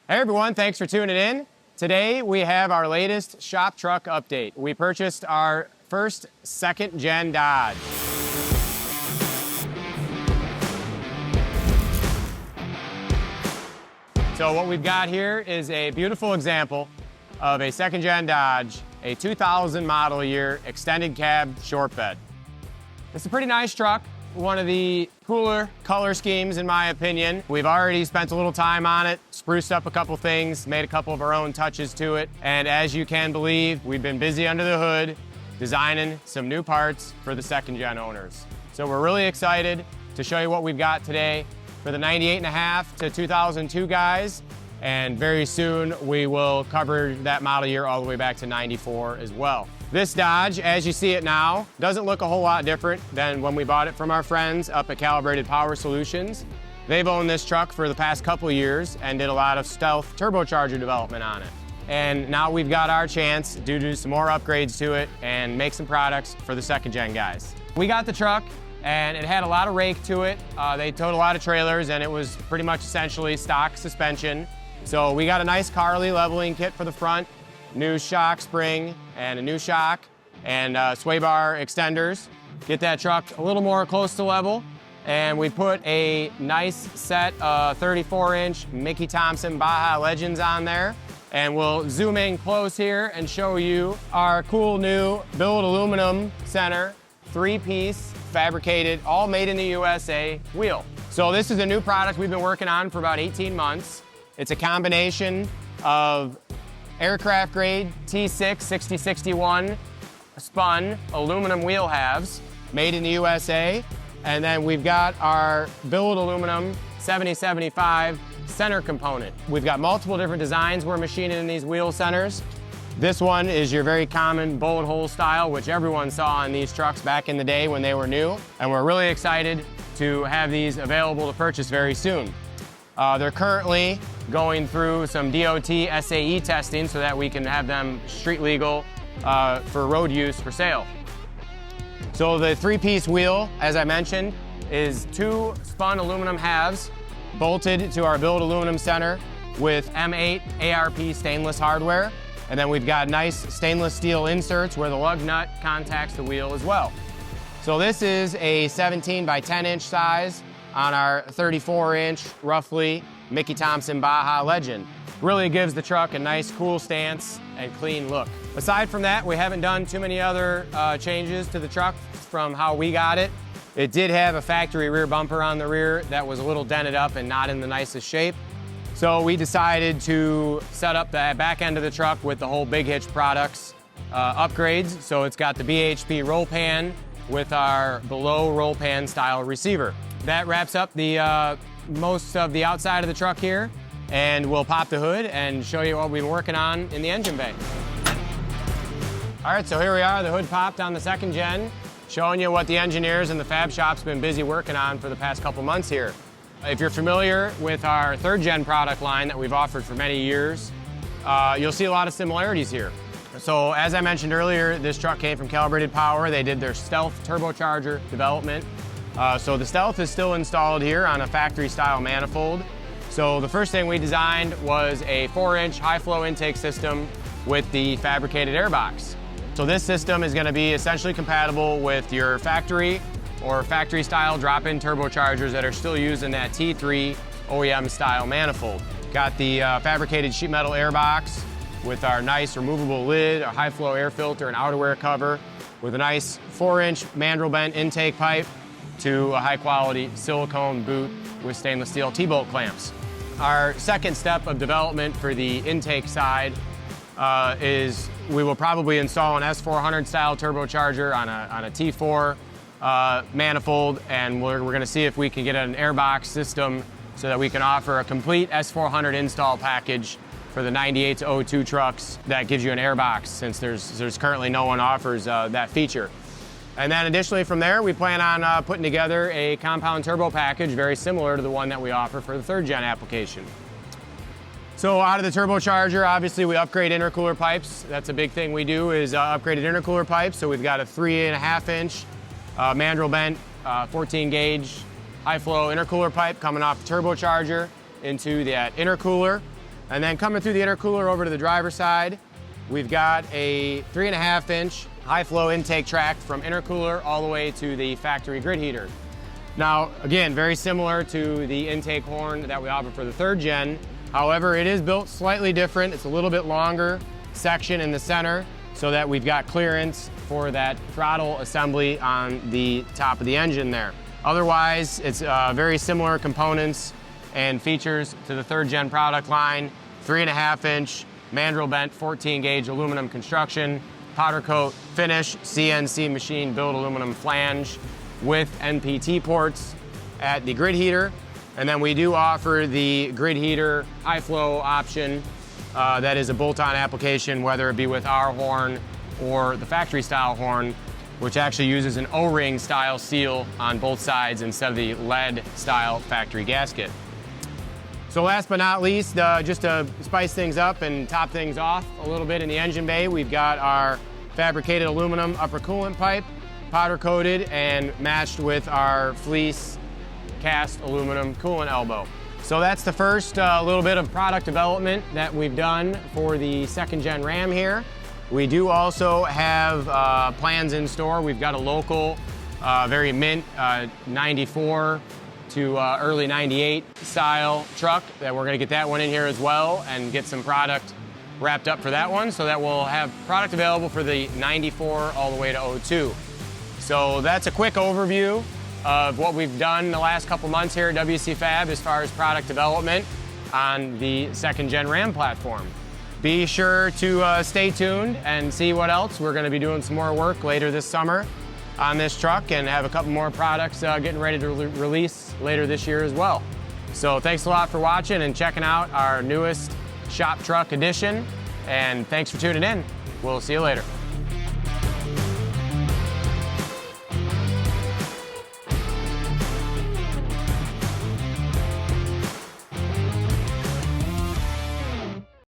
Hey everyone, thanks for tuning in. Today we have our latest shop truck update. We purchased our first second-gen Dodge. So what we've got here is a beautiful example of a second-gen Dodge, a 2000 model year extended cab short bed. It's a pretty nice truck. One of the cooler color schemes, in my opinion. We've already spent a little time on it, spruced up a couple things, made a couple of our own touches to it. And as you can believe, we've been busy under the hood, designing some new parts for the second gen owners. So we're really excited to show you what we've got today for the 98.5 to 2002 guys. And very soon we will cover that model year all the way back to 94 as well. This Dodge, as you see it now, doesn't look a whole lot different than when we bought it from our friends up at Calibrated Power Solutions. They've owned this truck for the past couple of years and did a lot of stealth turbocharger development on it. And now we've got our chance to do some more upgrades to it and make some products for the second gen guys. We got the truck and it had a lot of rake to it. They towed a lot of trailers and it was pretty much essentially stock suspension. So we got a nice Carli leveling kit for the front, new shock spring and a new shock and sway bar extenders. Get that truck a little more close to level. And we put a nice set of 34-inch Mickey Thompson BAJA Legends on there. And we'll zoom in close here and show you our cool new billet aluminum center, 3-piece, fabricated, all made in the USA wheel. So this is a new product we've been working on for about 18 months. It's a combination of aircraft grade T6 6061 spun aluminum wheel halves made in the USA. And then we've got our billet aluminum 7075 center component. We've got multiple different designs we're machining in these wheel centers. This one is your very common bullet hole style, which everyone saw in these trucks back in the day when they were new. And we're really excited to have these available to purchase very soon. They're currently going through some DOT SAE testing so that we can have them street legal for road use for sale. So the 3-piece wheel, as I mentioned, is 2 spun aluminum halves bolted to our billet aluminum center with M8 ARP stainless hardware. And then we've got nice stainless steel inserts where the lug nut contacts the wheel as well. So this is a 17 by 10 inch size on our 34-inch, roughly, Mickey Thompson BAJA Legend. Really gives the truck a nice, cool stance and clean look. Aside from that, we haven't done too many other changes to the truck from how we got it. It did have a factory rear bumper on the rear that was a little dented up and not in the nicest shape. So we decided to set up the back end of the truck with the whole Big Hitch products upgrades. So it's got the BHP Roll Pan with our below roll pan style receiver. That wraps up the most of the outside of the truck here, and we'll pop the hood and show you what we've been working on in the engine bay. All right, so here we are, the hood popped on the second gen, showing you what the engineers and the fab shop's been busy working on for the past couple months here. If you're familiar with our third gen product line that we've offered for many years, you'll see a lot of similarities here. So as I mentioned earlier, this truck came from Calibrated Power. They did their stealth turbocharger development. So the stealth is still installed here on a factory style manifold. So the first thing we designed was a 4-inch high flow intake system with the fabricated airbox. So this system is going to be essentially compatible with your factory or factory style drop-in turbochargers that are still using that T3 OEM style manifold. Got the fabricated sheet metal airbox with our nice removable lid, a high flow air filter and outerwear cover with a nice 4-inch mandrel bent intake pipe to a high quality silicone boot with stainless steel T-bolt clamps. Our second step of development for the intake side is we will probably install an S400 style turbocharger on a T4 manifold, and we're going to see if we can get an airbox system so that we can offer a complete S400 install package for the 98 to 02 trucks that gives you an airbox, since there's currently no one offers that feature. And then additionally from there, we plan on putting together a compound turbo package very similar to the one that we offer for the third gen application. So out of the turbocharger, obviously we upgrade intercooler pipes. That's a big thing we do, is upgraded intercooler pipes. So we've got a 3.5-inch mandrel bent 14 gauge high flow intercooler pipe coming off the turbocharger into that intercooler. And then coming through the intercooler over to the driver's side, we've got a 3.5-inch high flow intake tract from intercooler all the way to the factory grid heater. Now, again, very similar to the intake horn that we offer for the 3rd gen. However, it is built slightly different. It's a little bit longer section in the center so that we've got clearance for that throttle assembly on the top of the engine there. Otherwise, it's very similar components and features to the 3rd gen product line. 3.5-inch mandrel bent 14 gauge aluminum construction, powder coat finish, CNC machine built aluminum flange with NPT ports at the grid heater. And then we do offer the grid heater high flow option that is a bolt-on application, whether it be with our horn or the factory style horn, which actually uses an O-ring style seal on both sides instead of the lead style factory gasket. So last but not least, just to spice things up and top things off a little bit in the engine bay, we've got our fabricated aluminum upper coolant pipe, powder coated and matched with our Fleece cast aluminum coolant elbow. So that's the first little bit of product development that we've done for the 2nd gen Ram here. We do also have plans in store. We've got a local, very mint 94 to early 98 style truck that we're gonna get that one in here as well and get some product wrapped up for that one so that we'll have product available for the 94 all the way to 02. So that's a quick overview of what we've done the last couple months here at WCFab as far as product development on the 2nd gen Ram platform. Be sure to stay tuned and see what else. We're gonna be doing some more work later this summer on this truck and have a couple more products getting ready to release later this year as well. So thanks a lot for watching and checking out our newest shop truck edition, and thanks for tuning in. We'll see you later.